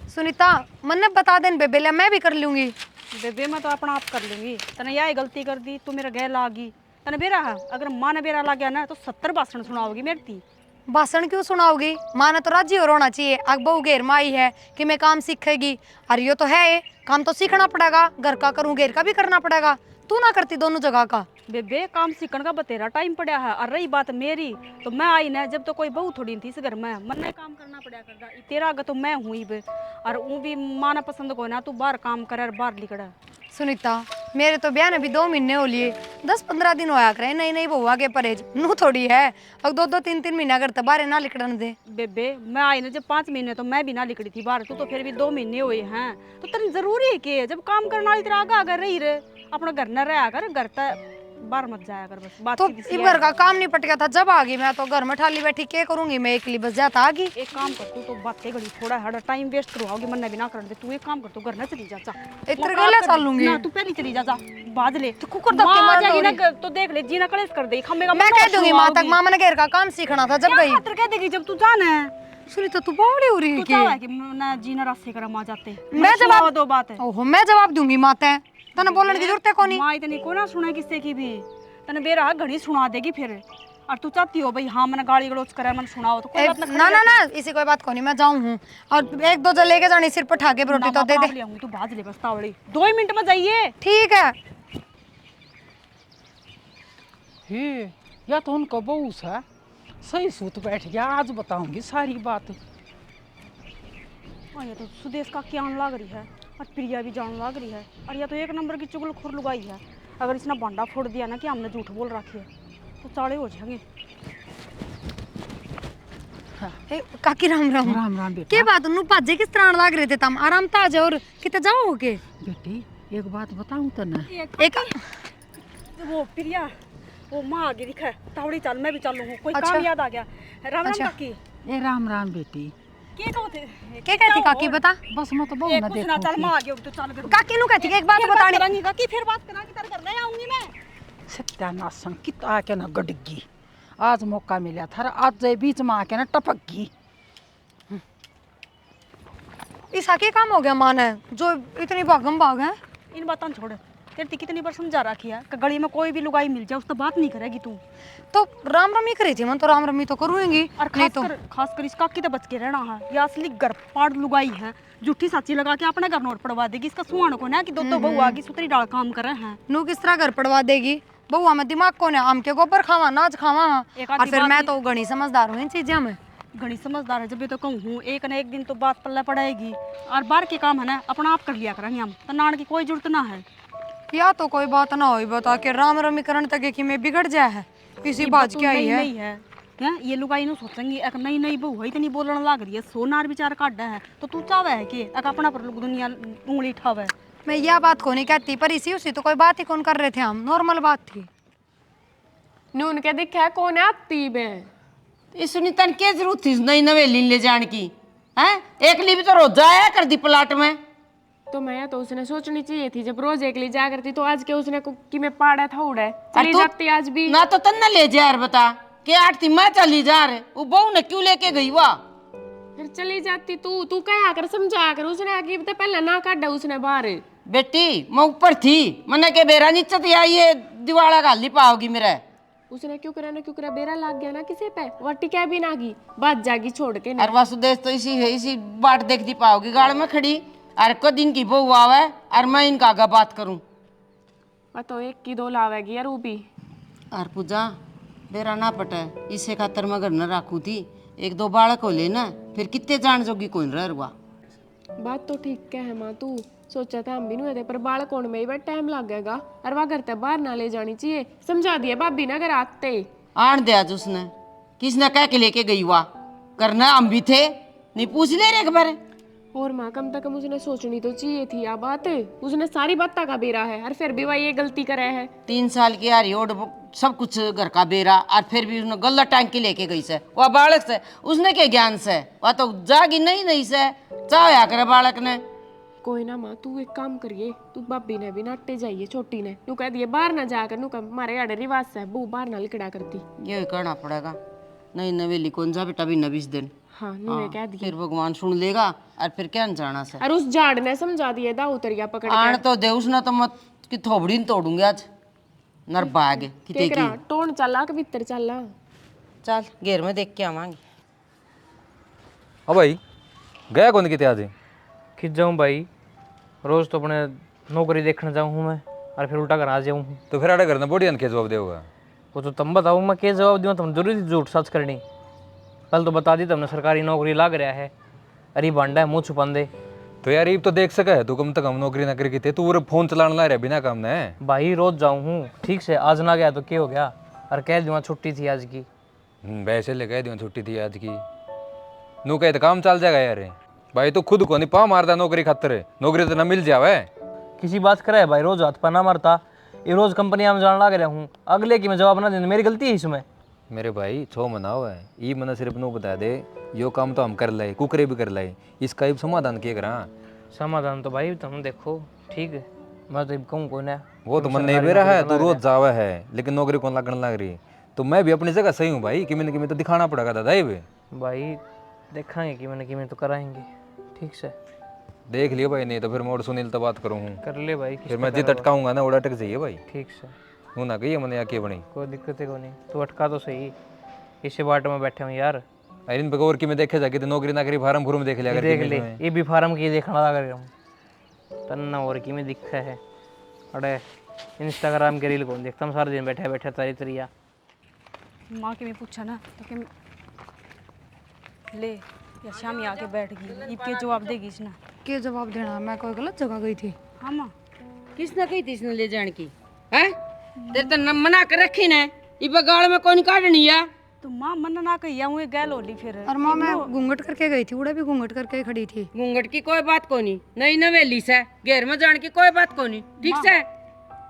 सुनीता मन बता देन बेबे मैं भी कर लूंगी। बेबे मैं तो अपना आप कर लूंगी। तने यह गलती कर दी तू मेरा गैर लागी। तने बेरा है अगर माँ ने बेरा ला गया ना तो 70 भाषण सुनाओगी मेरी थी। भाषण क्यों सुनाओगी? माँ ने तो राजी और होना चाहिए। अग बहू घेर माई है कि मैं काम सीखेगी। अरे यो तो है ये काम तो सीखना पड़ेगा। घर का करूँ घेर का भी करना पड़ेगा। तू ना करती दोनों जगह का। बेबे काम सीखने का बतेरा टाइम पड़ा है। और रही बात मेरी तो मैं आई ना जब तो कोई बहू थोड़ी थी इस घर में मन ने काम करना पड़ा करता। तेरा आगे तो मैं हुई बे और वो भी माना पसंद को ना तू बाहर काम करे और बाहर लिखड़ा। सुनीता मेरे तो ब्याह ने भी 2 महीने हो लिए। 10-15 दिन होया करे नई नई बउआ के परहेज नू थोड़ी है। अब 2-2 3-3 महीना अगर बाहर ना लिखड़न दे। बेबे मैं आई ना जब 5 महीने तो मैं भी ना लिखड़ी थी बाहर। तू तो फिर भी 2 महीने हुए हैं तो तेरी जरूरी है कि जब काम करने वाली तरह आगा अगर रही रे अपना घर न रहा कर घर तक बाहर मत जाया कर बस बात तो सीधी घर का काम निपट गया था जब आ गई। मैं तो घर में ठाली बैठी क्या करूंगी मैं अकेली बस जाता आ गई। एक काम कर तू तो बातें घड़ी थोड़ा हड़ा टाइम वेस्ट करवाओगी मन भी ना कर दे। तू एक काम कर तू घर न चली जा जा इत्र गले चल लूंगी ना तू पहले चली जा जा बाज ले तो कुकर धक्के मार जाएगी ना तो देख ले जीना कलेश कर दे खमेगा। मैं कह दूंगी माँ तक मामा ने घर का काम सीखना था जब गई। खातर कह देगी जब तू जाना है। सुनीता तू बावड़ी हो रही है तू चाहे कि ना जीना रास्ते कर मां जाते मैं जवाब दो बात है। ओहो मैं जवाब दूंगी माते तने बोलने की जरूरत है कोनी। मां इतनी को ना सुने किसी की भी तने बेरा घड़ी सुना देगी फिर। और तू चाहती हो भाई हाँ मैंने गाली गलोच करे मैंने सुनाओ तो कोई बात ना ना ना इसी कोई बात कोनी मैं जाऊं हूं और एक दो जन लेके जानी सिर पर ठाके रोटी तो दे दे। तू बाज ले बस तावड़ी 2 मिनट में जाइए। ठीक है। हे या तो उनका बहू सा सही सूत बैठ गया। आज बताऊंगी सारी बात। और ये तो सुदेश का क्या लाग रही है और प्रिया भी जान लाग रही है। और यह तो एक नंबर की चुगलखोर लुगाई है। अगर इसने भांडा फोड़ दिया ना कि हमने झूठ बोल रखी है तो चाले हो जाएंगे। काकी राम राम। राम राम बेटा। के बात नु पाजे किस तरह लाग रहे थे तुम आराम ताज और किते जाओगे? बेटी एक बात बताऊं तो ना एक वो प्रिया वो माँ आगे दिखा तावड़ी चल मैं भी चलूँ कोई अच्छा। काम याद आ गया। राम राम अच्छा। काकी ए राम राम बेटी। के कहते के कहती काकी बता। बस मैं तो बहू एक ना कुछ ना देखूं चल माँ आगे तो चल फिर काकी नु कहती एक बात फिर बतानी करांगी काकी फिर बात करांगी तेरे घर ले आऊंगी मैं। सत्यानाश संकित आके ना गडगी। आज मौका मिला था आज जे बीच में आके ना टपक गई। इस आके काम हो गया माने जो इतनी भागम भाग है। इन बातों छोड़ तेरे कितनी बार समझा रखी है कि गली में कोई भी लुगाई मिल जाए उस तो बात नहीं करेगी तू। तो राम रमी करी थी मैं तो राम रमी तो करूंगी और नहीं तो खास कर इस काकी तो बच के रहना है। ये असली घर पाड़ लुगाई है झूठी साची लगा के अपने घर नोट पड़वा देगी। इसका सुहान को ना कि दो बहू आगी सुतरी डाल काम कर रहे हैं। नु किस तरह घर पड़वा देगी बउआ में दिमाग कौन है? आम के गोबर खावा नाच खावा एक और आधी फिर बात मैं ही- तो घनी समझदार हूँ इन चीजों में। घनी समझदार है जब भी तो कहूँ एक न एक दिन तो बात पल्ला पड़ेगी। और बाहर के काम है ना अपना आप कर लिया करेंगे हम तो नान की कोई जरूरत ना है। या तो कोई बात ना हो बता के राम रमी करण तक कि मैं बिगड़ जाए है इसी बात क्या ही है। नहीं है हैं ये लुगाई नु सोचेंगी एक नई नई बहू है इतनी बोलने लग रही है सोनार बेचारा काटा है तो तू चाहे है कि एक अपना पर दुनिया उंगली उठावे। मैं यह बात को नहीं कहती पर इसी उसी तो कोई बात ही कौन कर रहे थे हम नॉर्मल बात थी। नून के दिखा है कौन है आती में इस सुनीतन के जरूरत थी नई नवेली ले जाने की हैं? एक ली भी तो रोजा आया कर दी प्लाट में। तो मैं तो उसने सोचनी चाहिए थी जब रोज एक ली जा करती तो आज के उसने कि मैं पाड़ा था उड़ा और चली तू- जाती आज भी। ना तो तन्ना ले जा यार बता के आठ थी मैं चली जा रहे वो बहू ने क्यों लेके गई वाह। फिर चली जाती तू कहा कर समझा कर उसने आगे तो पहले ना काटा उसने बाहर। बेटी मैं ऊपर थी मैंने के बेरा नीचे थी आई ये दिवाला गाली पाओगी मेरा। उसने क्यों करा बेरा लाग गया ना किसी पे वटी क्या भी ना गई बात जागी छोड़ के ना। और वासुदेव तो इसी है इसी बाट देख दी पाओगी गाड़ में खड़ी और को दिन की बहू आवे और मैं इनका आगे बात करूं। तो एक की दो लावेगी यार वो भी। और पूजा बेरा ना पटे इसे खातर मैं घर न राखू थी एक दो बालक हो लेना फिर कितने जान जोगी कौन रह रुआ। बात तो ठीक है माँ तू सोचा था हम भी नहीं पर बालक होने में ही बड़ा टाइम लग गएगा और वह घर तक बाहर ना ले जानी चाहिए समझा दिया भाभी ना घर आते आन दे आज उसने किसने कह के लेके गई हुआ करना हम भी थे नहीं पूछ ले रे एक बार। और माँ कम से कम उसने सोचनी तो चाहिए थी या बात उसने सारी बात का बेरा है और फिर भी वह ये गलती करे है। 3 साल की यार योड सब कुछ घर का बेरा और फिर भी उसने गल्ला टांग के लेके गई से वह बालक से उसने क्या ज्ञान से वह तो जागी नहीं से चाहे करे बालक ने। कोई ना माँ तू एक काम करिए तू भाभी ने भी नाटे जाइए छोटी ने तू कह दिए बाहर ना जाकर नू कम मारे आड़े रिवाज है बू बाहर ना लिकड़ा करती। ये करना पड़ेगा नहीं नवेली कौन जा बेटा भी न 20 दिन। हाँ नुए कह दिए फिर भगवान सुन लेगा और फिर क्या जाना से और उस झाड़ ने समझा दिया दा उतरिया पकड़ आन तो दे उसने तो मत कि थोबड़ी न तोड़ूंगी आज नर बाग किते के की करा टोन चला के भीतर चला चल घेर में देख के आवांगे। हाँ भाई गया कौन कितने आज खिंच जाऊँ भाई, रोज तो अपने नौकरी देखने जाऊँ हूँ मैं और फिर उल्टा घर आ जाऊँ हूँ। तो फिर आड़े करना बढ़िया के जवाब देगा। वो तो तुम बताओ मैं क्या जवाब दूँ, तुम जरूरी झूठ सच करनी। कल तो बता दी तुमने सरकारी नौकरी लाग रहा है, अरे भांडा है मुँह छुपा दे। तो यार ये तो देख सका है तू कम तक हम नौकरी ना करके थे तू वो फोन चलाने ला रहा बिना काम ने। भाई रोज जाऊँ हूँ, ठीक से आज ना गया तो क्या हो गया, और कह दूँ छुट्टी थी आज की। वैसे ले कह दियो छुट्टी थी आज की, नू कहे तो काम चल जाएगा यार। भाई तो खुद को नहीं पा मारता नौकरी खातर, नौकरी तो ना मिल जावे। किसी बात करे भाई, रोज हाथ पर ना मारता, ये रोज कंपनियां में जाने लग रहा हूँ, अगले की मैं जवाब ना देना, मेरी गलती है इसमें। मेरे भाई 6 महीना हुआ है, ये मैंने सिर्फ नू बता दे यो काम तो हम कर लाए, कुकरे भी कर लाए, इसका ही समाधान क्या करा। समाधान तो भाई तुम देखो, ठीक है मैं तो कहूँ कोई ना। वो तो मन नहीं भी रहा है, तू रोज जावा है लेकिन नौकरी कौन लगने लग रही। तो मैं भी अपनी जगह सही हूँ भाई, कि मैंने तो दिखाना पड़ेगा दादा ये भी। भाई देखेंगे कि मैंने तो कराएंगे, ठीक से देख लियो भाई, नहीं तो फिर मैं और सुनील तो बात करूँ हूँ, कर ले भाई। फिर मैं जित अटकाऊंगा ना उड़ा अटक जाइए भाई। ठीक से हूँ ना कही मैंने आके बनी कोई दिक्कत है को नहीं, तू अटका तो सही, इसी बाट में बैठे हूँ यार। अरे इन पे और की में देखे जाके तो नौकरी ना करी फार्म फुर्म देख लिया देख ले ये भी फार्म की देखना लग रहा हूँ तन्ना और की में दिखा है। अरे इंस्टाग्राम के रील कौन देखता हूँ सारे दिन बैठे बैठे तारी तरिया। माँ के मैं पूछा ना तो कि ले या शामी आके बैठ गई, इब के जवाब देगी इसने। क्या जवाब देना, मैं कोई गलत जगह गई थी? हाँ माँ किसने कही थी इसने ले जाने की है? तेरे तो मना कर रखी ने, इब गाड़ में कौन काटनी है। तो माँ मन ना कही हूँ गैल होली फिर। और माँ मैं घूंघट करके गई थी, उड़ा भी घूंघट करके खड़ी थी। घूंघट की कोई बात कोनी, नहीं नवेली से घेर में जाने की कोई बात कोनी, ठीक से।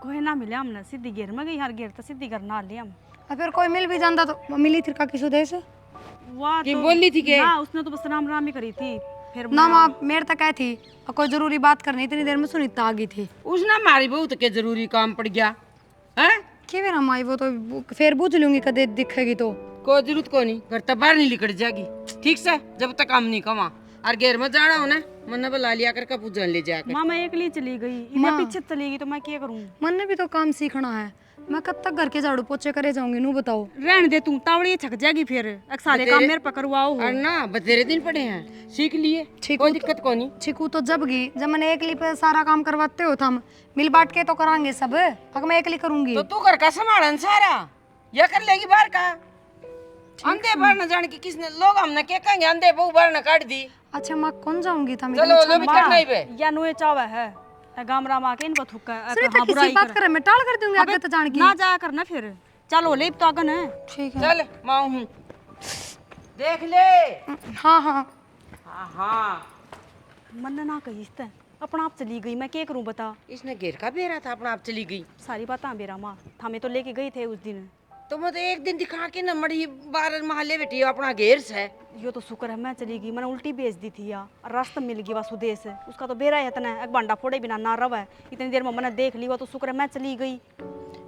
कोई ना मिले हमने, सीधी घेर में गई, हर घेर तो सीधी घर ना लिया हम। और फिर कोई मिल भी जाता तो मिली थी का किस उद्देश्य से? वाह की तो बोली थी के? ना उसने तो बस राम राम ही करी थी फिर ना माँ मेरे तक आई थी और कोई जरूरी बात करनी, इतनी देर में सुनीता आ गई थी। उसने हमारी बहू तो के जरूरी काम पड़ गया है। क्या मेरा माई वो तो फिर बुझ लूंगी कदे दिखेगी तो। कोई जरूरत को नहीं, घर तक बाहर नहीं निकल जाएगी, ठीक से, जब तक काम नहीं कमा। और घेर में जाना हो ना, मन बुला लिया कर पूजन ले जाकर। माँ मैं अकेली चली गई, इधर पीछे चली गई तो मैं क्या करूँ? मन ने भी तो काम सीखना है, मैं कब तक घर के झाड़ू पोछे करे जाऊंगी नू बताओ। रहने दे तू, तावड़ी छक जाएगी फिर, सारे काम मेरे पर करवाओ। और ना बतेरे दिन पड़े हैं, सीख लिए, कोई दिक्कत को नहीं। छिकू तो जब गई जब मैंने एकली पे सारा काम करवाते हो थम, मिल बांट के तो करांगे सब, अगर मैं एकली करूंगी तो तू घर का संभालन सारा या कर लेगी बाहर का। अंधे बाहर न जाने की किसने, लोग हमने क्या कहेंगे अंधे बहू बाहर न काट दी। अच्छा मैं कौन जाऊंगी था? चलो लो भी करना ही बे। या नुए चावा है गाम राम आके इनको थुक्का सुनीता किसी बात करे मैं टाल कर दूंगी आगे तो जान की। ना जाया करना फिर, चलो ले तो आगन है। ठीक है चल माँ हूँ, देख ले। हाँ हाँ हाँ हाँ, मन ना कही इसते, अपना आप चली गई, मैं क्या करूं बता। इसने घेर का बेरा था, अपना आप चली गई। सारी बातें बेरा माँ थामे तो लेके गई थे उस दिन। तो मैं तो एक दिन दिखा के न मड़ी 12 महल्ले बैठी अपना घेर से। यो तो शुक्र है मैं चली गई, मैंने उल्टी भेज दी थी या रास्ता मिल गई वासुदेश, उसका तो बेरा है इतना, एक बांडा फोड़े बिना ना रवा है। इतनी देर में मैंने देख ली, वो तो शुक्र है मैं चली गई।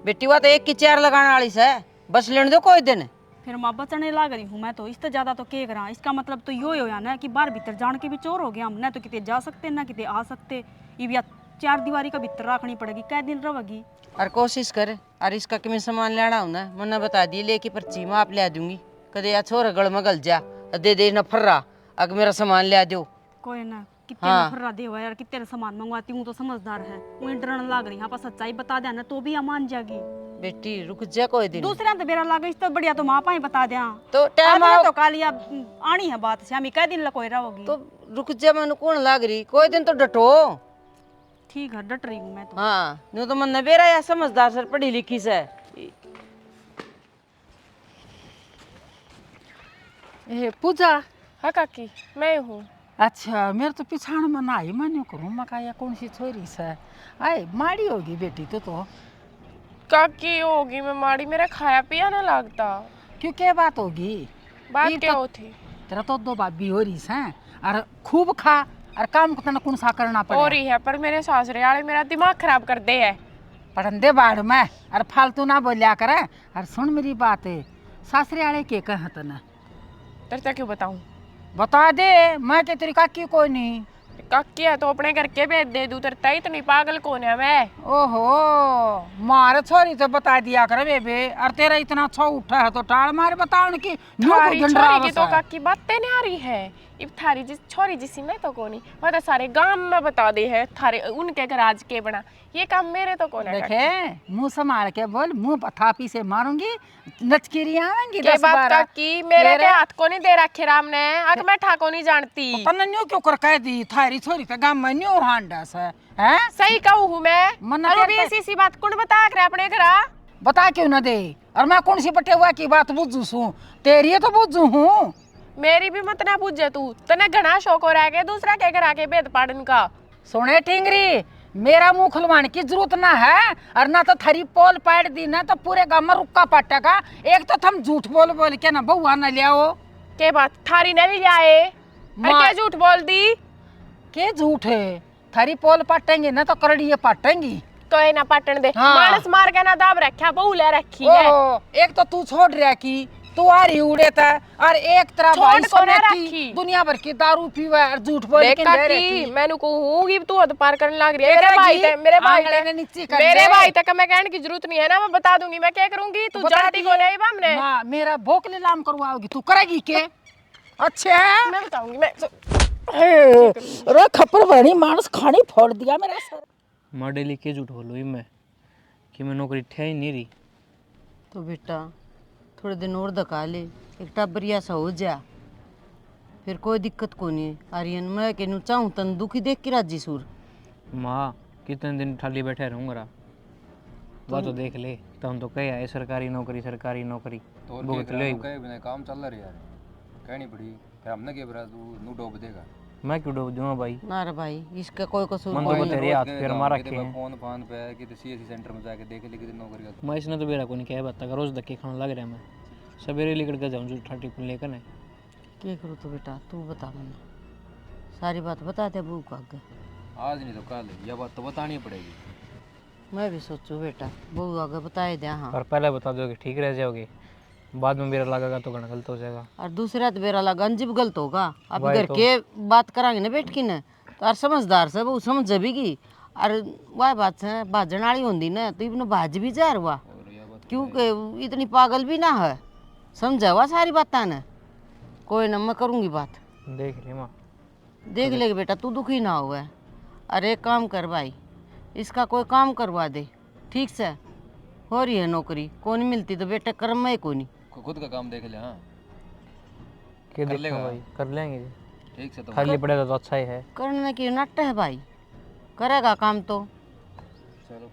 बेटी हुआ तो एक की चेयर लगाने वाली से, बस लेने दो कोई दिन। फिर माँ बचने लग रही हूँ मैं तो, इससे ज्यादा तो क्या करा। इसका मतलब तो यो हो ना कि बाहर भीतर जान के भी चोर हो गया हम, ना तो कितने जा सकते ना कितने आ सकते। ये भी 4 दीवारी का भीतर रखनी पड़ेगी, कै दिन रहेगी। और कोशिश कर, और इसका कि मैं सामान लेना हूं ना, मन्ना बता दिए लेके पर्ची मैं आप ले दूंगी। कदे या छोरा गल में गल जा दे दे न फर्रा, अगर मेरा सामान ले दो। कोई ना कितने फर्रा दे हुआ यार, कितने सामान मंगवाती हूँ तो समझदार है, वही डरने लग रही। यहाँ पर सच्चाई बता देना तो भी मान जाएगी। बेटी रुक जा कोई दिन। दूसरे तो बेरा लागे, इससे बढ़िया तो माँ ही बता दिया। तो टाइम आओ तो कालिया आनी है बात से, हम कै दिन लकोई रहोगी। तो रुक जा, मन कौन लाग रही, कोई दिन तो डटो। ठीक है डट रही हूँ मैं तो। हाँ नो तो मन नवेरा या समझदार सर, पढ़ी लिखी से। ए पूजा। हाँ काकी मैं हूँ। अच्छा मेरे तो पिछाड़ में ना आई मान्यो करूँ मकाया कौन सी छोरी से आए माड़ी होगी बेटी तो काकी होगी मैं माड़ी, मेरा खाया पिया ना लगता। क्यों क्या बात होगी? बात क्या होती? तेरा तो 2 भाभी हो रही है और खूब खा और काम को कौन सा करना पड़े। हो रही है पर मेरे सासरे वाले मेरा दिमाग खराब कर दे है। पढ़ंदे बाढ़ में और फालतू ना बोलिया करे। और सुन मेरी बात है, सासरे वाले के कह तना तेरे क्यों बताऊं? बता दे, मैं के तेरी काकी कोई नहीं। काकी है तो अपने घर के भेज दे दूं, तेरे इतनी पागल कौन है मैं? ओहो, मारे छोरी तो बता दिया कर बेबे। और तेरा इतना छो उठा है तो टाल मारे बताओ कि थारी छोरी की तो काकी बातें नहीं आ रही है। इब थारी जिस छोरी जिसी में तो कोनी, वो तो सारे गांव में बता दे है थारे उनके घर आज के बना। ये काम मेरे तो कोने देखे, मुंह संभाल के बोल, मुंह पथापी से मारूंगी, नचकिरी आवेंगी के 10 बात 12। काकी मेरे के हाथ को नहीं दे रखे राम ने, अग मैं ठाको नहीं जानती। पता नहीं क्यों कर कह दी थारी छोरी का गांव में न्यू हांडस है। सही कहूँ हूँ मैं। मन्ना अरे करते- भी ऐसी बात कौन बता कर अपने घर? बता क्यों न दे? और मैं कौन सी बटे हुआ की बात बुझू सू? तेरी तो बुझू हूँ। मेरी भी मत ना पूछे तू, तने घना शौक हो रहा है दूसरा के घर आके भेद पाड़न का। सुने टिंगरी, मेरा मुंह खुलवाने की जरूरत ना है। और ना तो थरी पोल पाड़ दी ना तो पूरे गांव में रुक्का पाटेगा। एक तो तुम झूठ बोल बोल के ना बउआ न ले आओ। के बात थारी ने भी आए? अरे क्या झूठ बोल दी? के झूठ है? थरी पोल पाटेंगे ना तो करड़िए पाटेंगी। कोई ना पाटन दे। हाँ। मानस मार के ना दाब रखा, बहू ले रखी है। ओहो, एक तो तू छोड़ रहा की तू आ रही उड़े था, और एक तरह छोड़ भाई को ना समेत रखी। की दुनिया भर की दारू पीवा और झूठ बोल के देखा ले कि रही। मैंने कहूंगी तू हद पार करने लग रही है। मेरे देखा भाई कि ते मेरे भाई आंगले ते ने नीचे कर मेरे दे। भाई तक मैं कहने की जरूरत नहीं है ना, मैं बता दूंगी मैं क्या करूंगी। तू बता जानती दिए। को नहीं हमने। हाँ, मेरा भोक नीलाम करवाओगी तू, करेगी के? अच्छा है। मैं बताऊंगी मैं। अरे खप्पर बनी मानस खानी फोड़ दिया मेरा सर। माँ डेली के झूठ बोलो ही मैं कि मैं नौकरी ठह ही नहीं रही। तो बेटा थोड़े दिन और धका ले, एक टाबरिया सा हो जा, फिर कोई दिक्कत को नहीं। आर्यन मैं के नु चाहूं तन दुखी देख के राजी सूर। माँ कितने दिन खाली बैठे रहूँगा? वह तो देख ले, तो हम तो कहे आए सरकारी नौकरी तो भुगत ले। बिना काम चल रहा यार, कहनी पड़ी फिर हमने के बरा तू नु डूब देगा। मैं क्यों डूब दूंगा भाई? ना रे भाई, इसका कोई कसूर मन कोई तो नहीं। तेरे हाथ पैर मार रखे किते हैं। फोन फान पे किते सीएससी सेंटर में जाके देख ले किते नौकरी का। मैं इसने तो बेरा को नहीं कह बता कर, रोज धक्के खाने लग रहा मैं। सवेरे लेकर के जाऊँ जो 30 लेकर ना। क्या करूँ तो बेटा तू बता मैंने, सारी बात बता दे बहू को आगे। आज नहीं तो कल यह बात तो बतानी पड़ेगी। मैं भी सोचूं बेटा बहू आगे बताए दे। हाँ, और पहले बता दोगे ठीक रह जाओगे, बाद में मेरा लगेगा तो घना गलत हो जाएगा। और दूसरा तो बेरा लगा अंजिब गलत होगा। अब वही घर तो। के बात करांगे ना बैठ के न, तो और समझदार से बहू समझ जबीगी। और वह बात से भाजन वाली होंगी ना तो इबन भाज भी जा रहा, क्योंकि इतनी पागल भी ना है, समझा हुआ सारी बातें न। कोई ना मैं करूँगी बात, देख ले माँ। देख ले बेटा तू दुखी ना हुआ। अरे एक काम कर भाई, इसका कोई काम करवा दे ठीक से। हो रही है नौकरी, कौन मिलती तो बेटा कर्म में कौन नहीं। खुद का काम देख ले। हाँ क्या कर देखो लेगा। भाई, कर लेंगे जी। ठीक से तो खाली पड़ेगा तो अच्छा ही है। करने की नट है भाई, करेगा काम तो। चलो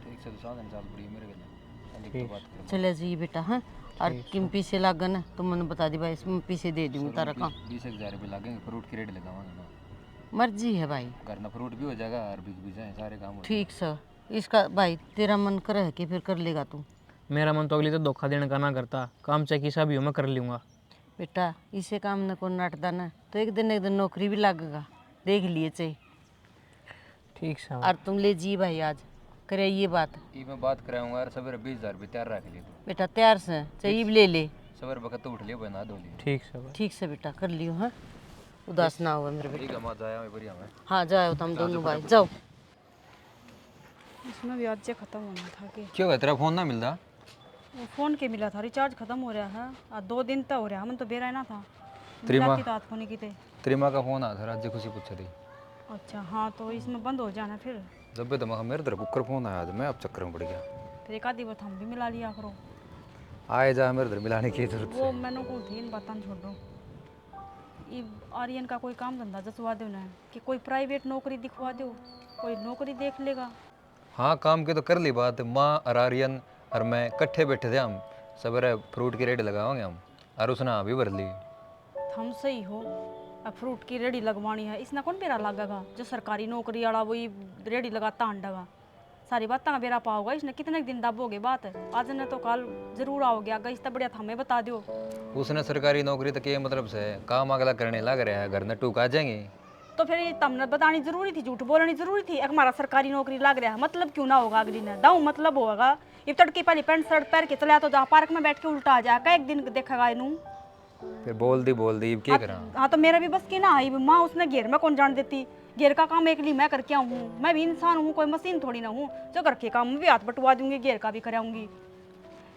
ठीक से तो साधन चाल पड़ी मेरे गले ठीक। तो बात करो। चले जी बेटा। हाँ, और किम पीछे लागा ना तो मैंने बता दी भाई, इसमें पीछे दे दूँगी तारा काम। 20,000 रुपये लगेंगे, फ्रूट की रेट लगावांगे ना, मर्जी है भाई। घर ना फ्रूट भी हो जाएगा और बिक भी जाए सारे काम हो ठीक सर, इसका भाई तेरा मन करे कि फिर कर लेगा तू। मेरा मन तो अगली तो धोखा देने का ना करता, काम चाहे किसा भी हो मैं कर लूँगा। बेटा इसे काम न को नटदा ना तो एक दिन नौकरी भी लगेगा, देख लिए चाहिए। ठीक है। और तुम ले जी भाई आज करे ये बात। जाए। मैं बात कराऊंगा यार, सवेरे 20,000 रुपये तैयार रख लिए तू। बेटा तैयार से चाहिए भी ले ले। सवेरे वक्त तो उठ लियो बना दो लियो। ठीक है भाई। ठीक से बेटा कर लियो। हाँ, उदास ना हुआ मेरे बेटा। ठीक है मैं जाया मैं बढ़िया मैं। हाँ जाओ तुम दोनों भाई जाओ। इसमें भी आज से खत्म होना था कि क्यों है तेरा फोन ना मिलता? वो फोन के मिला था, रिचार्ज खत्म हो रहा है और 2 दिन तक हो रहा है। हम तो बेरा ना था त्रिमा- की तो हाथ फोन की थे। तेरी माँ का फोन आया था राज्य खुशी पूछ रही। अच्छा हाँ, तो इसमें बंद हो जाना फिर जब भी तो मेरे तरफ कुकर फोन आया था, मैं अब चक्कर में पड़ गया। फिर एक आधी बात हम भी मिला लिया करो। आए जा मेरे इधर मिलाने की जरूरत वो मैंने को थी इन बातों छोड़ दो। ये आर्यन का कोई काम धंधा जसवा दो ना, कि कोई प्राइवेट नौकरी दिखवा दो, कोई नौकरी देख लेगा। हाँ काम की तो कर ली बात। माँ और आर्यन और मैं इकट्ठे बैठे थे, हम सवेरे फ्रूट की रेट लगावांगे हम, और उसने अभी भर ली। हम सही हो, अब फ्रूट की रेडी लगवानी है, इसना कौन बेरा लगेगा? जो सरकारी नौकरी वाला वही रेडी लगाता हंडगा, सारी बात का बेरा पाओगा। इसने कितने दिन दबोगे बात है, आज ने तो कल जरूर आओगे। आगे इससे बढ़िया था हमें बता दो। उसने सरकारी नौकरी तो के मतलब से काम अगला करने लग रहा है, घर न टूक आ जाएंगे। तो फिर ये तमने बतानी जरूरी थी, झूठ बोलनी जरूरी थी। एक हमारा सरकारी नौकरी लग रहा है, मतलब क्यों ना होगा अगली ने दाऊ मतलब होगा। ये तड़की पहले पैंट शर्ट पहन के चला तो जहाँ पार्क में बैठ के उल्टा आ जाएगा, एक दिन देखेगा इनू फिर बोल दी क्या करा। हाँ तो मेरा भी बस की ना आई माँ, उसने घेर में कौन जान देती। घेर का काम एक ली मैं करके आऊँ, मैं भी इंसान हूँ, कोई मशीन थोड़ी ना हूँ जो घर के काम में भी हाथ बटवा दूंगी, घेर का भी कराऊंगी।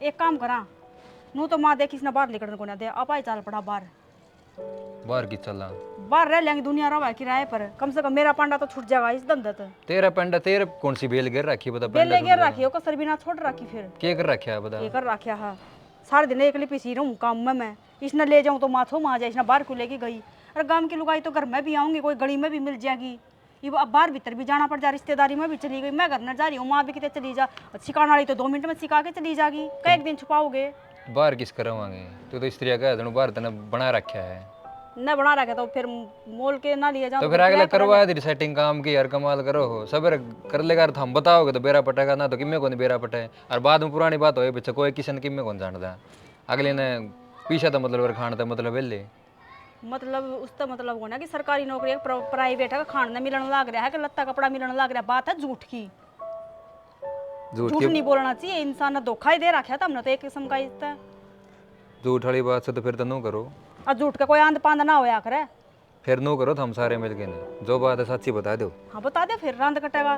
एक काम करा नू तो माँ देखी इसने बाहर निकलने को ना दे, आप आई चाल पड़ा बाहर। बाहर की चला बाहर रह लेंगे दुनिया रवा किराए पर, कम से कम मेरा पांडा तो छूट जाएगा इस धंधे से। तेरा पेंडा तेरे कौन सी बेल गिर रखी बता। बेले घेर रखी हो कसर भी ना छोड़ रखी, फिर क्या कर रखा है बता। ये कर रखा है। सारे दिन एक लिपी रहूँ काम में मैं, इसने ले जाऊँ तो माथो माँ जाए, इसने बाहर क्यों लेके गई। अरे गांव की लुगाई तो घर में भी आऊंगी, कोई गली में भी मिल जाएगी। ये अब बाहर भीतर भी जाना पड़ जा, रिश्तेदारी में भी चली गई, मैं घर न जा रही हूँ, माँ भी कितने चली जा। सिखाने वाली तो 2 मिनट में सिखा के चली जाएगी, कई एक दिन छुपाओगे। बाहर किस करवाएंगे, तू तो स्त्री का है, बाहर तने बना रखा है। न बना रखा तो फिर मोल के ना लिए जाओ तो फिर अगला करवा दे सेटिंग काम की यार, कमाल करो हो सबर कर लेगा। हम बताओगे तो बेरा पटेगा ना, तो किम्मे को नहीं बेरा पटे। और बाद में पुरानी बात हो पीछे कोई किसी ने किम्मे कौन जानता। अगले ने पीछा था मतलब खान था मतलब वेले मतलब उसका मतलब होना कि सरकारी नौकरी प्राइवेट है, खान न मिलने लग रहा है कि लत्ता कपड़ा मिलने लग रहा है। बात है झूठ की, झूठ नहीं बोलना चाहिए। इंसान ने धोखा ही दे रखा था हमने तो एक किस्म का। इसका झूठ वाली बात से तो फिर तो नू करो, और झूठ का कोई आंध पांध ना होया करे। फिर नू करो तो हम सारे मिल के जो बात है सच्ची बता दो। हाँ बता दे, फिर रांद कटेगा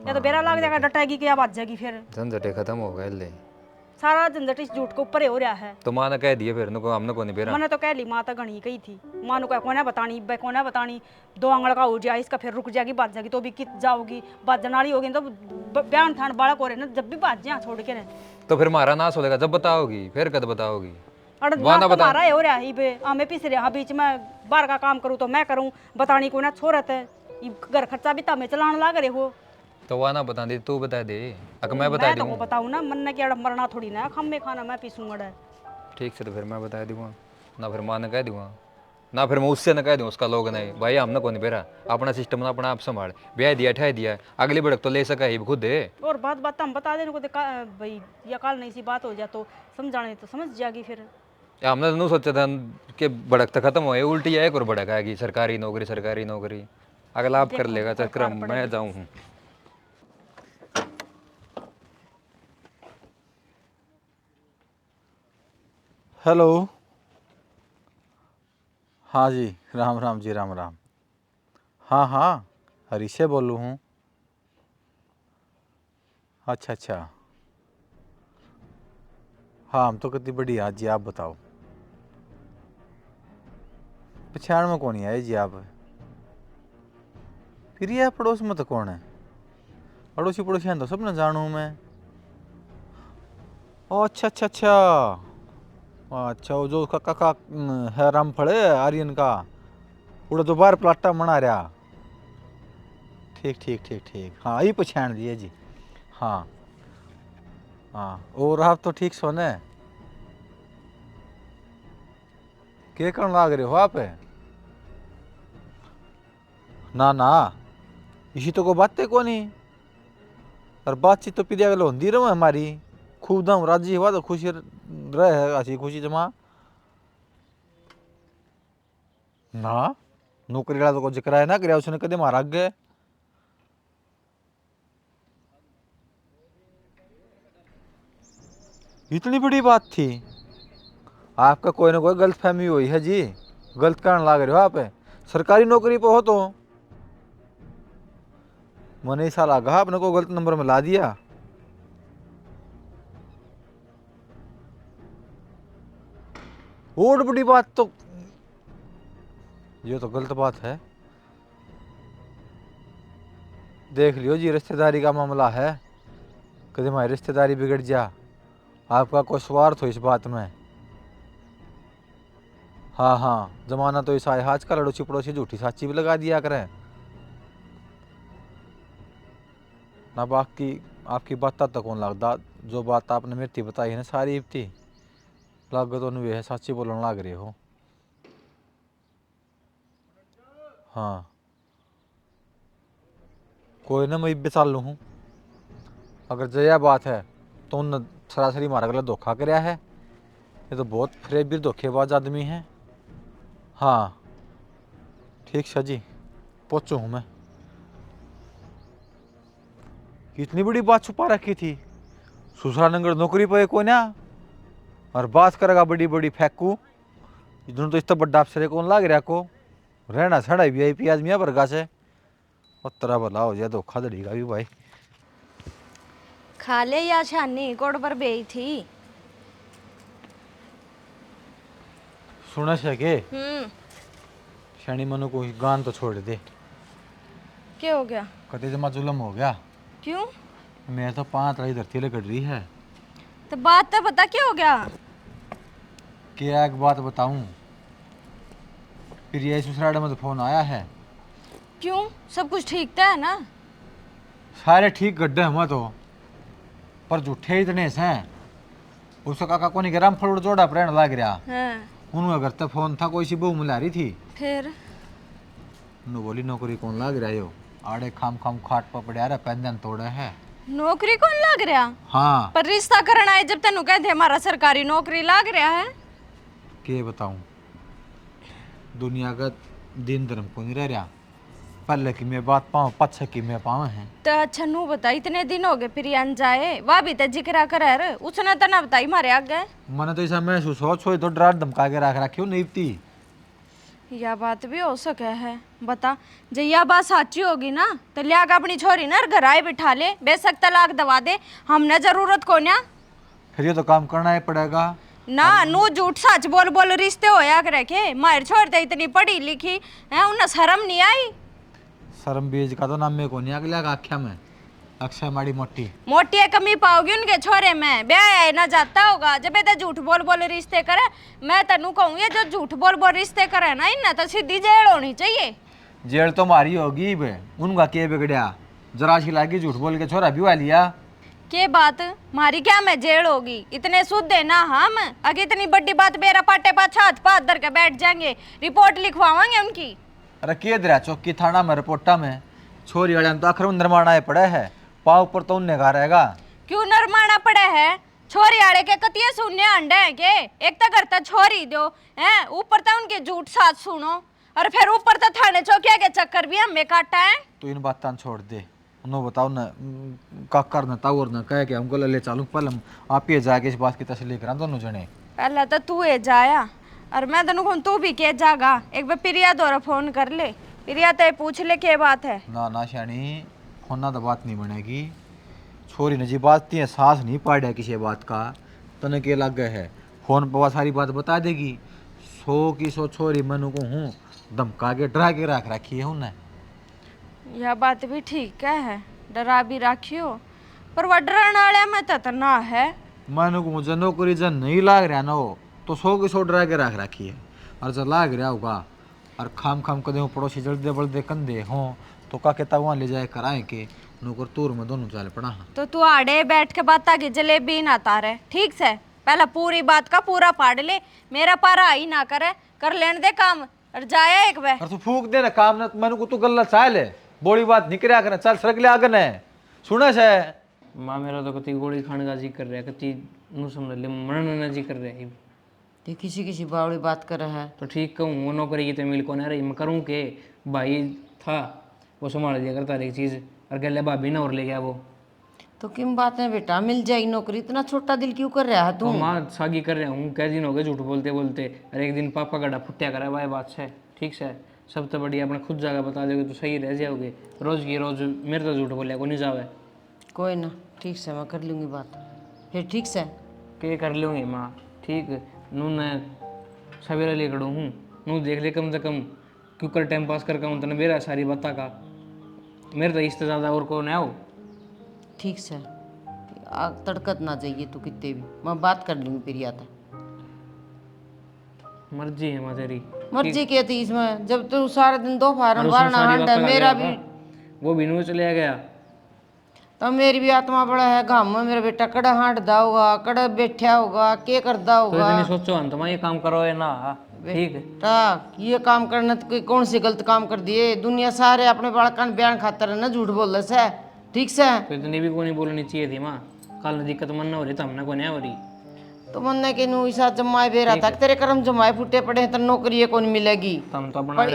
या तो बेरा लग जाएगा, डटेगी कि या बाज जाएगी। फिर झंझटे खत्म हो गए ले, सारा झंझट इस झूठ के ऊपर ही हो रहा है। तो माँ ने कह दिया फिर नुको हमने को नहीं बेरा। मैंने तो कह ली, माँ तो गणी गई थी, माँ ने कोने बतानी कोने बतानी। 2 आंगड़ का हो जाए इसका, फिर रुक जाएगी बाज जाएगी तो भी कित जाओगी, बाजन वाली होगी तो बयान थान बालक हो रहे ना, जब भी बाज जाए छोड़ के। तो फिर मारा नाश हो जाएगा जब बताओगी, फिर कद बताओगी। और हमारा हो रहा है हमें पीस रहा बीच में, बाहर का काम करूँ तो मैं करूँ, बतानी को ना छोरत है। घर खर्चा भी तमें चलाने लग रहे हो। तो वह ना बता दे, तू बता दे। अगर मैं बता दूँ तो बताऊँ ना, मन ने क्या मरना थोड़ी ना, खम में खाना मैं पीसूंगा। ठीक से तो फिर मैं बता दूँगा ना, फिर माँ ने कह दूँगा ना, फिर मैं उससे न कह दूँ उसका लोग नहीं भाई हमने को नहीं बेरा, अपना सिस्टम अपना आप संभाल। ब्याह दिया ठह दिया, अगली बढ़क तो ले सका ही खुद है। और बात हम बता देने को भाई, या काल नहीं सी बात हो जाए तो समझाने तो समझ जाएगी। फिर हमने तो नहीं सोचा था कि भड़क तो खत्म हो, उल्टी एक और भड़क आएगी, सरकारी नौकरी। अगला आप कर लेगा चक्कर, मैं जाऊँ हूँ। हेलो, हाँ जी, राम राम जी, राम राम। हाँ हाँ, हरीश से बोलूँ हूँ। अच्छा, हाँ हम तो कितनी बढ़िया जी, आप बताओ। पछाण में कौन आए जी आप? फिर यह पड़ोस में तो कौन है? अड़ोसी पड़ोसी तो सब न जानू मैं। ओ अच्छा, वो जो उसका काका है रामफल आर्यन का, उड़ा तो बाहर प्लाटा मना रहा। ठीक, हाँ ये पछाण दिए जी। हाँ और आप तो ठीक सोने के करने लाग रहे हो आप? ना इसी तो को बातें को नहीं, और बातचीत तो पीरिया गलो होंदी रहो हमारी। खूब दम राजी हुआ तो खुशी रहे, हसी खुशी जमा ना। नौकरी वाला तो को जिक्र है ना करे, उसने कदे मारा गए। इतनी बड़ी बात थी? आपका कोई ना कोई गलत फहमी हुई है जी, गलत कारण लाग रहे हो आप। सरकारी नौकरी पे हो तो मने ऐसा लगा आपने को गलत नंबर में ला दिया। और बड़ी बात तो ये तो गलत बात है। देख लियो जी, रिश्तेदारी का मामला है, कभी हमारी रिश्तेदारी बिगड़ जा। आपका कोई स्वार्थ हो इस बात में? हाँ, जमाना तो ऐसा है आजकल, अड़ोसी पड़ोसी झूठी साची भी लगा दिया करें ना। बाकी आपकी बात तक कौन लगता, जो बात आपने मेरी बताई है ना सारी इब्ती लग तो नहीं है, साची बोलने लग रहे हो। हाँ कोई ना, मैं चाल लू हूँ। अगर जया बात है तो उन सरासरी मारा गला धोखा कराया है। ये तो बहुत फरेबीर धोखेबाज आदमी है। हाँ ठीक सर जी, पहुँचू हूँ मैं। इतनी बड़ी बात छुपा रखी थी, सुसरानगर नौकरी पे को ना, और बात करेगा बड़ी बड़ी फैकू। इधर तो इतना बड़ा अफसर कौन लाग रहा को रहना सड़ा VIP आदमी वर्गा से और तरह भला हो जाए धोखाधड़ी का भी भाई। खा ले या छानी कोड पर बेई थी। सुना से के शनि मनु को गान तो छोड़ दे। क्या हो गया? कते जमा जुलम हो गया। क्यों? मैं तो 5 तलाई धरती ले कट रही है। तो बात तो बता क्या हो गया? क्या एक बात बताऊं, फिर ये ससुराल में तो फोन आया है। क्यों? सब कुछ ठीक था है ना? सारे ठीक गड्ढे हम तो, पर झूठे इतने से उसका काका को नहीं गरम फल जोड़ा प्रण लाग रहा। हाँ। उन्होंने घर तक फोन था कोई सी बहू मिला रही थी। फिर उन्होंने बोली नौकरी कौन लाग रहा है आड़े खाम खाम खाट पर पड़ा रहा पैंजन तोड़े है। नौकरी कौन लग रहा? हाँ पर रिश्ता करना है जब तेन कहते हमारा सरकारी नौकरी लग रहा है। के बताऊं, दुनिया का दिन धर्म को नहीं रह रहा। पहले की मैं बात पाऊँ पच्छे की मैं पाऊँ है। तो अच्छा नू बता, इतने दिन हो गए प्रियन जाए वह भी तो जिक्र कर उसने तो ना बताई मारे आगे। मैंने तो ऐसा महसूस हो तो डरा धमका के रख रखी नहीं थी। यह बात भी हो सके है। बता जब यह बात सच्ची होगी ना तो लिया के अपनी छोरी ना घर आए बिठा ले, बेशक तलाक दवा दे, हमने जरूरत को ना। फिर ये तो काम करना ही पड़ेगा ना नू झूठ सच बोल बोल रिश्ते होया कर रखे। मार छोड़ दे इतनी पढ़ी लिखी है, उन्हें शर्म नहीं आई। शर्म बीज का तो नाम में को नहीं अगले आख्या में अक्षय माड़ी मोटी मोटी कमी पाओगी उनके छोरे में, ब्याह ना जाता होगा जब ये झूठ बोल बोल रिश्ते करे। मैं तेनू कहूँ जो झूठ बोल बोल रिश्ते करे ना इन्हें तो सीधी जेल होनी चाहिए। जेल तो मारी होगी बे, उनका के बिगड़िया जरा सी लागी झूठ बोल के छोरा भी लिया। के बात मारी क्या मैं जेल होगी? इतने शुद्ध है ना हम, अगर इतनी बड़ी बात मेरा पाटे पाछा हाथ पाथ धर के बैठ जाएंगे, रिपोर्ट लिखवाएंगे उनकी। अरे के दरा चौकी थाना में रिपोर्टा में छोरी वाले तो आखिर निर्माण आए पड़े है पाव पर तो उनने कहा रहेगा। क्यों नरमाना पड़े है? छोरी आड़े के कतिये सुनने अंडे हैं के? एक तो करता छोरी दो हैं, ऊपर तो उनके झूठ साथ सुनो, और फिर ऊपर तो थाने चौकिया के चक्कर भी हमें काटा है। तो इन बात छोड़ दे, उन्होंने बताओ न काकर न तावर न कह के हमको ले चालू पहले आप ही जाके इस बात की तसल्ली करा दोनों जने। पहले तो तू है जाया और मैं तेन कहूँ तू भी के जागा। एक बार प्रिया द्वारा फोन कर ले, प्रिया ते पूछ ले क्या बात है। ना श्याणी होना तो बात नहीं बनेगी। छोरी ने जी बात थी सास नहीं पाड़ा किसी बात का तने के लग गए है फोन पर सारी बात बता देगी। 100 की 100 छोरी मनु को हूँ धमका के डरा के रख रखी है उन्हें। यह बात भी ठीक है, डरा भी रखियो, पर वह डराने वाले में तो ना है। मनु को मुझे नौकरी जन नहीं लाग रहा ना हो तो 100 की 100 डरा के रख रखी है, और जब लाग रहा होगा और खाम खाम कदे पड़ोसी जल्दे बल्दे कंधे हों तो का कहता वहाँ ले जाए कराए के नौकर तूर में दोनों चाल पड़ा। तो तू आड़े बैठ के बात की जलेबी ना तारे, ठीक से पहला पूरी बात का पूरा पाड़ ले, मेरा पारा ही ना करे, कर लेने दे काम और जाया एक बार। और तू फूक दे ना काम ना मनु को तू गल्ला चाल है बोली बात निकलिया करे चल सरक ले आगन है सुना से। माँ मेरा तो कति गोली खाने का जी कर रहा है, कति नू समझ ले मरने जी कर रहा है। तो किसी बावड़ी बात कर रहा है तो ठीक कहूँ वो नौकरी की तो मिल को नहीं रही, मैं करूँ के भाई था वो संभाल दिया करता हर एक चीज़, और गले भाभी ना और ले गया वो। तो किन बात है बेटा, मिल जाएगी नौकरी, इतना छोटा दिल क्यों कर रहा है तू? तो माँ सागी कर रहा हूँ कै दिन हो गए झूठ बोलते बोलते, और एक दिन पापा गड्ढा फुट्या करा भाई बात से ठीक से सब तो बढ़िया अपने खुद जगह बता दोगे तो सही रह जाओगे। रोज की रोज मेरे तो झूठ बोलिया को नहीं जावे। कोई ना ठीक से मैं कर लूँगी बात फिर ठीक से। के कर लूँगी माँ ठीक, नू न सवेरा ले खड़ू हूँ, नू देख ले कम से कम क्यों कर टाइम पास कर हूँ तने मेरा सारी बता का मेरे तो इससे ज़्यादा और कौन है वो। ठीक से आग तड़कत ना जाइए तू कितने भी, मैं बात कर लूँगी प्रिया था। मर्जी है माँ तेरी, मर्जी क्या थी इसमें, जब तू सारा दिन दो और फार्म उसमें भरना सारी हंड बातें है आ मेरा गया भी, था। वो भी नू चले गया तब मेरी भी आत्मा बड़ा है घाम में, मेरा बेटा कड़ा हांटदा होगा कड़ा बैठा होगा के करदा तो होगा। इतनी सोचो अंत में ये काम करो है ना ठीक है। बेटा ये काम करना तो कोई कौन सी गलत काम कर दिए, दुनिया सारे अपने बालका बयान खातर है ना झूठ बोल रहे से ठीक से। तो इतनी भी को नहीं बोलनी चाहिए थी माँ, कल दिक्कत मन ना हो रही तो हमने को नहीं हो रही। तो मन के नू ऐसा जमाए बेरा था तेरे कर्म जमाए फूटे पड़े हैं तो नौकरी कौन मिलेगी। तुम तो अपना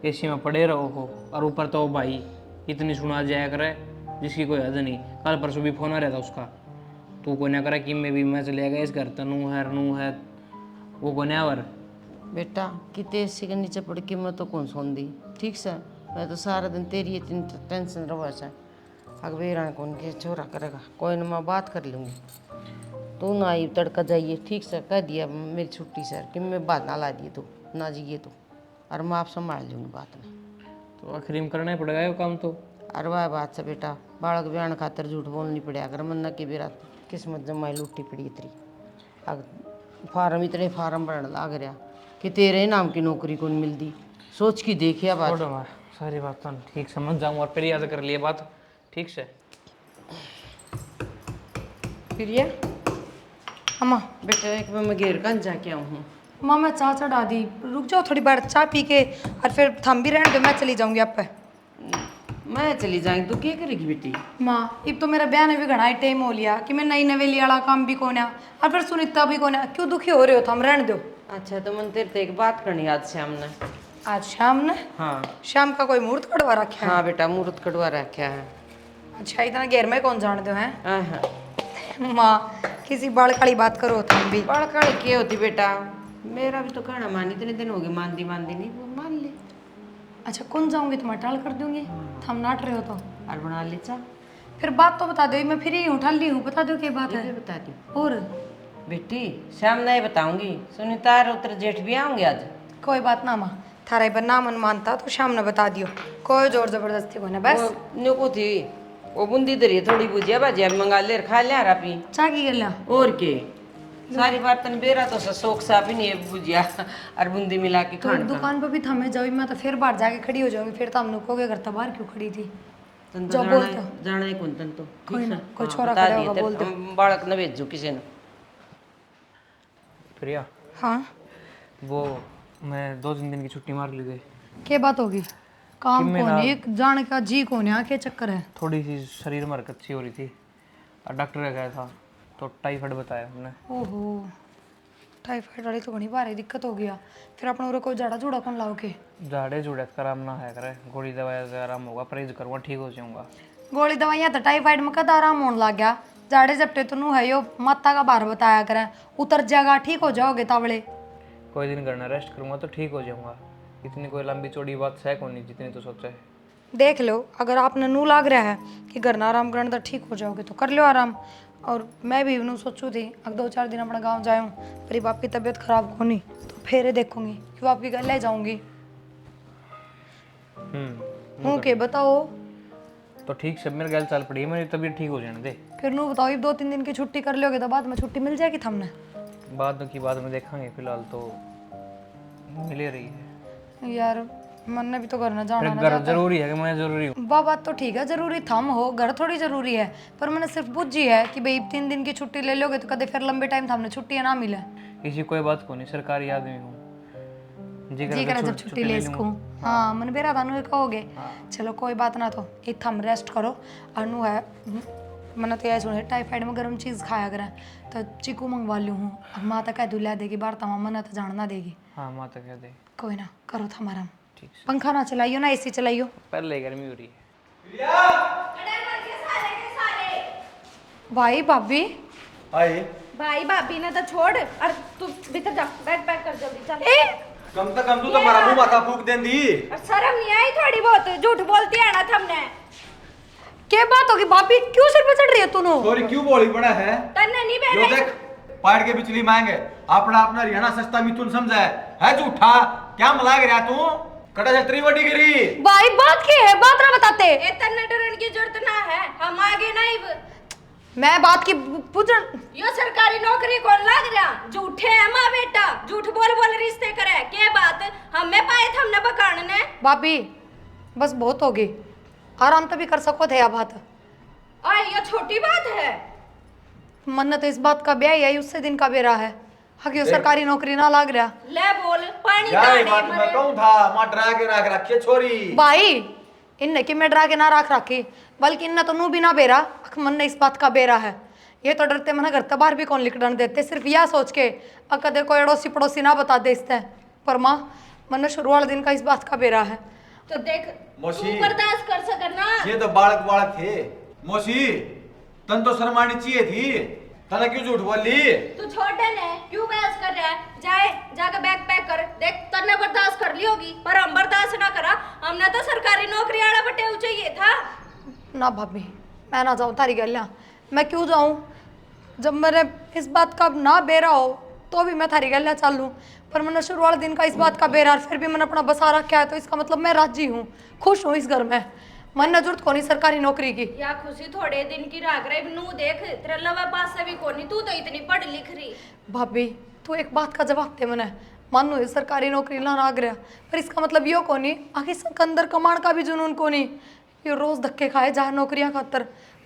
एसी में पड़े रहो हो, और ऊपर तो भाई इतनी सुना जाया करे जिसकी कोई हद नहीं। कल परसों भी फोन आ रहा था उसका, तू को ना करा कि मैं भी मैं चले गया इस घर तनू है वो को ना और बेटा कितने एसी के नीचे पड़ के मैं तो कौन सुन दी ठीक से। मैं तो सारा दिन तेरी इतनी टेंशन रहा से। अगर बेरा कौन के छोरा करेगा कोई ना, मैं बात कर लूँगी। तू ना आई तड़का जाइए ठीक से कह दिया मेरी छुट्टी सर कि मैं बात ना ला दिए तू ना जाइए तू, और मैं आप संभाल लूँगी बात में। तो आखिर में करना ही पड़ेगा ये काम तो। अरे वाह बात से बेटा, बालक बयान खातर झूठ बोलनी पड़े। अगर मन की बेरा किस्मत जमाई लुट्टी पड़ी इतनी। अगर फार्म इतने फार्म भरने लाग रहा कि तेरे ही नाम की नौकरी कौन मिलती, सोच की देखिए बात। छोड़ो मार, सारी बात तो ठीक समझ जाऊँ और फिर याद कर लिए बात ठीक से। फिर ये अम्मा बेटा एक बार मैं घेर कर जाके आऊँ हूँ। माँ मैं चाय चढ़ा दी, रुक जाओ थोड़ी बार चाय पी के, और फिर थम भी रहने दो, मैं चली जाऊंगी आप पे। मैं चली जाएंगी तो क्या करेगी बेटी? माँ अब तो मेरा बयान भी घना टाइम हो लिया कि मैं नई नवेली वाला काम भी कोने, और फिर सुनीता भी कोने, क्यों दुखी हो रहे हो? थम रहने दो। अच्छा तो मन तेरे से एक बात करनी आज शाम ने। आज शाम ने? हाँ शाम का कोई मुहूर्त कटवा रखा है? हाँ बेटा मुहूर्त कटवा रखा है। अच्छा इतना घेर में कौन जान दो है? हाँ हाँ माँ किसी बड़काली बात करो तुम भी। बड़काली क्या होती बेटा, मेरा भी तो कहना मानी, इतने दिन हो गए मानती मानती नहीं, वो मान ले। अच्छा कौन जाऊंगी तो मैं टाल कर दूंगी, थम नाट रहे हो तो। और बना ले चा। फिर बात तो बता दो, मैं फिर ही हूँ ठाली हूँ, बता दो क्या बात है। बता दी और बेटी शाम नहीं बताऊंगी, सुनीता और उतर जेठ भी आऊंगे आज। कोई बात ना माँ, थारा पर ना मन मानता तो शाम ने बता दियो, कोई जोर जबरदस्ती को ना बस। नुको थी वो बूंदी दरी थोड़ी भुजिया भाजिया मंगा ले खा लिया रापी। चा की गला और के सारी बात तन बेरा तो शौक सा भी नहीं है भुजिया और बूंदी मिला के तो खाने का। दुकान पर भी थमे जाओ, मैं तो फिर बाहर जाके खड़ी हो जाऊंगी, फिर तो हम लोग घर तो बाहर क्यों खड़ी थी? तन तो जो जाना बोलते हो। जाना है कौन तन तो कोई ठीक ना, है? कोई हाँ, छोरा बता खड़ा दिए होगा, तेरे- बोल दो। बालक न भेजू किसी ने। प्रिया हाँ वो मैं 2-3 दिन की छुट्टी मार ली थी। क्या बात होगी? काम कि कौन मेरा- है जाने का जी कौन है, क्या चक्कर है? थोड़ी सी शरीर में हरकत सी हो रही थी और डॉक्टर ने गया था तो टाइफाइड बताया हमने। ओहो टाइफाइड वाली तो बड़ी भारी दिक्कत हो गया। फिर अपने उरे कोई जाड़ा जूड़ा कौन लाओ के? झाड़े जुड़े का आराम ना है करे, गोली दवाई से आराम होगा, परहेज करूँगा ठीक हो जाऊँगा। गोली दवाइयाँ तो टाइफाइड में कद आराम होने लग गया, जाड़े जपटे तो नू है यो माता का बार बताया करें, उतर जाएगा ठीक हो जाओगे तावड़े। कोई दिन करना रेस्ट करूँगा तो ठीक हो जाऊँगा, इतनी कोई लंबी चौड़ी बात है कौन नहीं जितनी तो सोचा है। देख लो अगर आपने नू लाग रहा है कि घर ना आराम करना तो ठीक हो जाओगे तो कर लो आराम। और मैं भी नू सोचू थी अगर 2-4 दिन अपना गांव जाऊँ, मेरी बाप की तबीयत खराब होनी तो फेरे देखूंगी कि आपकी घर ले जाऊंगी। हूँ के बताओ तो ठीक सब मेरे गल चल पड़ी, मेरी तबीयत ठीक हो जाने दे। फिर नू बताओ, ये 2-3 दिन की छुट्टी कर लोगे तो बाद में छुट्टी मिल जाएगी थमने? बाद की बाद में देखेंगे, फिलहाल तो मिले रही है। यार मन ने भी तो घर ना जाना फिर ना घर जाता। जरूरी है कि मैं जरूरी हूँ। बात तो ठीक है, जरूरी थम हो, घर थोड़ी जरूरी है, पर मैंने सिर्फ बुझी है कि भाई 3 दिन की छुट्टी ले लोगे तो कदे फिर लंबे टाइम थमने छुट्टियां ना मिले। किसी कोई बात को नहीं, सरकारी आदमी हूँ, जी करा जब छुट्टी ले इसको। हाँ मन बेरा थानू कहोगे। चलो कोई बात ना, तो एक थम रेस्ट करो। अनु है मैंने तो यह सुने टाइफाइड में गर्म चीज़ खाया करें, तो चीकू मंगवा लूँ हूँ, अब माँ तो कह दू ला देगी बार तमा मन तो जानना देगी। हाँ माँ तो कह दे। कोई ना करो था हमारा, ठीक से। पंखा ना चलाइयो ना एसी चलाइयो। पहले गर्मी हो रही है। भाई भाभी आए भाई भाभी ने तो छोड़, और तू भीतर जा, बैग पैक कर जल्दी चल। कम से कम तू तो हमारा मुंह माथा फूक दें दी। और शर्म नहीं आई थोड़ी बहुत? झूठ बोलती है ना थमने। क्या बात होगी भाभी, क्यों सिर पे चढ़ रही है तू? सॉरी क्यों बोली पड़ा है? तन्ने नहीं यो बैठ देख पाड़ के बिचली मांगे अपना अपना हरियाणा सस्ता मिथुन समझा है झूठा क्या मलाग रहा तू? कटा छतरी वडी गिरी। भाई बात की है, बात ना बताते। ए तन्ने डरन की जरूरत ना है, हम आगे नहीं। मैं बात की पूछ। यो सरकारी नौकरी कौन लग रहा? झूठे है माँ बेटा, झूठ बोल बोल रिश्ते करे। के बात हमें पाए थे हमने बकाने। भाभी बस बहुत होगी, आराम तो भी कर सको थे या बात। और ये छोटी बात है? मन तो इस बात का ब्याह है, उससे दिन का बेरा है। हकी सरकारी नौकरी ना लाग रहा। ले बोल पानी यार काढ़े बात मैं मरे। कहूं था मां डरा के रख रखिए छोरी। भाई इनने कि मैं डरा के ना रख रखी, बल्कि इनने तो नू भी ना बेरा, मन ने इस बात का बेरा है। ये तो डरते मन घर बाहर भी कौन लिखने देते, सिर्फ यह सोच के कदे कोई अड़ोसी पड़ोसी ना बता दे इससे। पर माँ मन शुरू वाले दिन का इस बात का बेरा है। तो देख मौसी। तू बर्दाश्त कर सकर ना। ये तो बालक बालक थे मौसी, तन तो शर्मानी चाहिए थी। तना क्यों झूठ बोली? तू छोड़ दे ने, क्यों बहस कर रहा है? जाए जाकर बैग पैक कर। देख तन्ने बर्दाश्त कर ली होगी, पर हम बर्दाश्त ना करा। हमने तो सरकारी नौकरी वाला बटे चाहिए था। ना भाभी, मैं ना जाऊँ तारी गलियाँ। मैं क्यों जाऊँ? जब मैंने इस बात का ना बेरा हो तो भी मैं थारी गलियाँ चल लूँ, पर मैंने शुरू वाले दिन का इस बात का बेरा, फिर भी मैंने अपना बसा रखा है, तो इसका मतलब मैं राजी हूँ, खुश हूँ इस घर में। मन न जरूरत कोनी सरकारी नौकरी की। या खुशी थोड़े दिन की राग रही नू देख, तेरे लवा पास से भी कोनी, तू तो इतनी पढ़ लिख रही। भाभी तू एक बात का जवाब दे मैंने, मानो ये सरकारी नौकरी लाना आ गया, पर इसका मतलब यो कोनी आगे अंदर कमाण का भी जुनून कोनी। ये रोज धक्के खाए जहाँ नौकरियाँ खातर,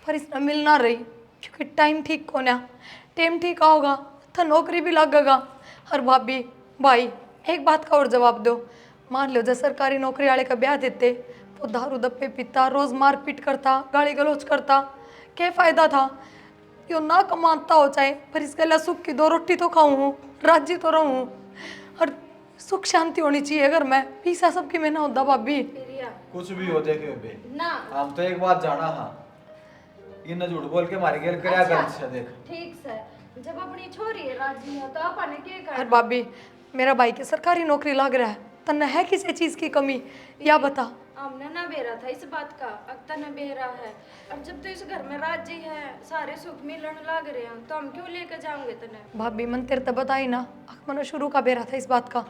पर इसने मिल ना रही, क्योंकि टाइम ठीक कोना। टाइम ठीक आओगा तो नौकरी भी लगेगा। और भाभी भाई एक बात का और जवाब दो, मान लो जैसे सरकारी नौकरी वाले का ब्याह देते, वो दारू दप्पे पीता, रोज मारपीट करता, गाली गलौज करता, क्या फायदा था? यो ना कमाता हो चाहे, पर इसके लिए सुख की 2 रोटी तो खाऊं, राजी तो रहूं, और सुख शांति होनी चाहिए घर में। पैसा सबकी में ना होता भाभी। कुछ भी हो देखे बे ना हम तो एक बात जाना। हाँ इन झूठ बोल के मारी गेल क्या कर से देख। ठीक से, जब अपनी छोरी है राजी है तो अपन क्या और कर। भाभी मेरा भाई की सरकारी नौकरी लग रहा है, तन्ने है किसी चीज की कमी या बता? हमने ना बेरा था इस बात का, अक्ता ने बेरा है। और जब तो इस घर में राजी है, सारे सुख मिलन लग रहे हैं, तो हम क्यों लेकर जाओगे तने? भाभी मन तेरे तो बताई ना, मैंने शुरू का बेरा था इस बात का,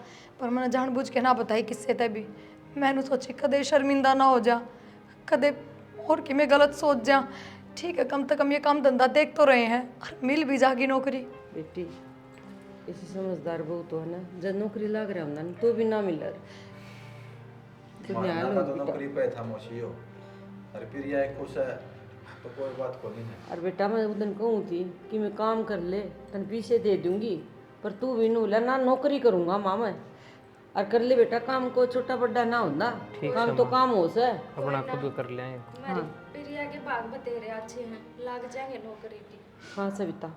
पर मैंने जानबूझ के ना बताई किससे ते भी। मैंने सोची कदे शर्मिंदा ना हो जा, कदे और कि मैं गलत सोच जा। ठीक है, कम से कम ये काम धंधा देख तो रहे हैं, और मिल भी जागी नौकरी। बेटी ऐसी समझदार बहू तो है ना, जब नौकरी लग रहा है तो भी ना मिल रहा। माना का तो नौकरी पे था मोशियो, और फिर ये खुश है तो कोई बात को नहीं है। और बेटा मैं उस दिन कहूँ थी कि मैं काम कर ले तन पीछे दे दूंगी, पर तू भी नूला ना नौकरी करूँगा माँ मैं। और कर ले बेटा काम को, छोटा बड़ा ना होता, काम तो काम हो से अपना खुद कर ले। मेरी प्रिया के भाग बतेरे अच्छे हैं, लग जाएंगे नौकरी भी। हाँ सविता।